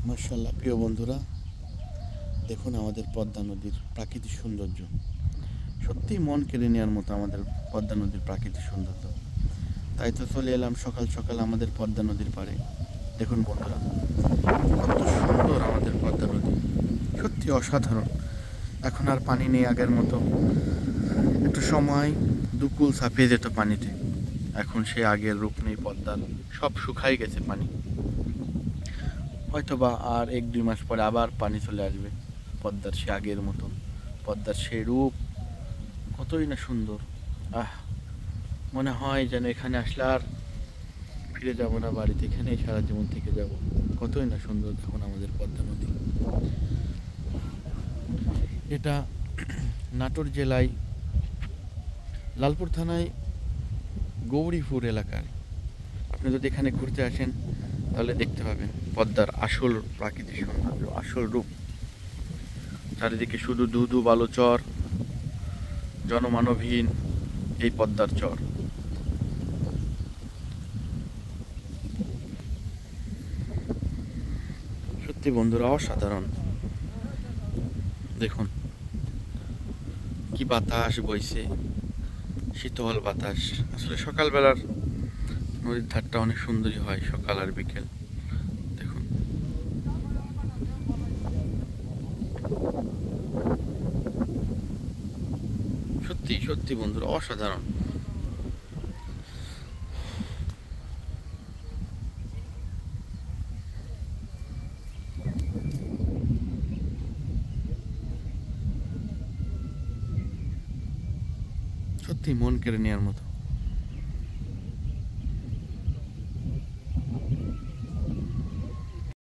মাশাআল্লাহ প্রিয় বন্ধুরা, দেখুন আমাদের পদ্মা নদীর প্রাকৃতিক সৌন্দর্য। সত্যিই মন কেড়ে নেওয়ার মতো আমাদের পদ্মা নদীর প্রাকৃতিক সৌন্দর্য। তাই তো চলে এলাম সকাল সকাল আমাদের পদ্মা নদীর পাড়ে। দেখুন বন্ধুরা, কত সুন্দর আমাদের পদ্মা নদী, সত্যি অসাধারণ। এখন আর পানি নেই আগের মতো। একটু সময় দুকুল ছাপিয়ে যেত পানিতে, এখন সে আগের রূপ নেই পদ্মার, সব শুকাই গেছে পানি। হয়তোবা আর 1-2 মাস পরে আবার পানি চলে আসবে পদ্মার সে আগের মতো। পদ্মার সে রূপ কতই না সুন্দর। মনে হয় যেন এখানে আসলে আর ফিরে যাব না বাড়িতে, এখানেই সারা জীবন থেকে যাব। কতই না সুন্দর দেখুন আমাদের পদ্মা নদী। এটা নাটোর জেলায় লালপুর থানায় গৌরীপুর এলাকায়। আপনি যদি এখানে ঘুরতে আসেন তাহলে দেখতে পাবেন পদ্মার আসল প্রাকৃতিক সৌন্দর্য, আসল রূপ। চারিদিকে শুধু ধুধু বালু চর, জনমানবহীন এই পদ্মার চর। সত্যি বন্ধুরা অসাধারণ। দেখুন কি বাতাস বইছে, শীতল বাতাস। আসলে সকালবেলার নদীর ধারটা অনেক সুন্দরই হয়, সকাল আর বিকেল। দেখুন সত্যি সত্যি বন্ধুরা অসাধারণ। সত্যি মন কেড়ে নেওয়ার মতো।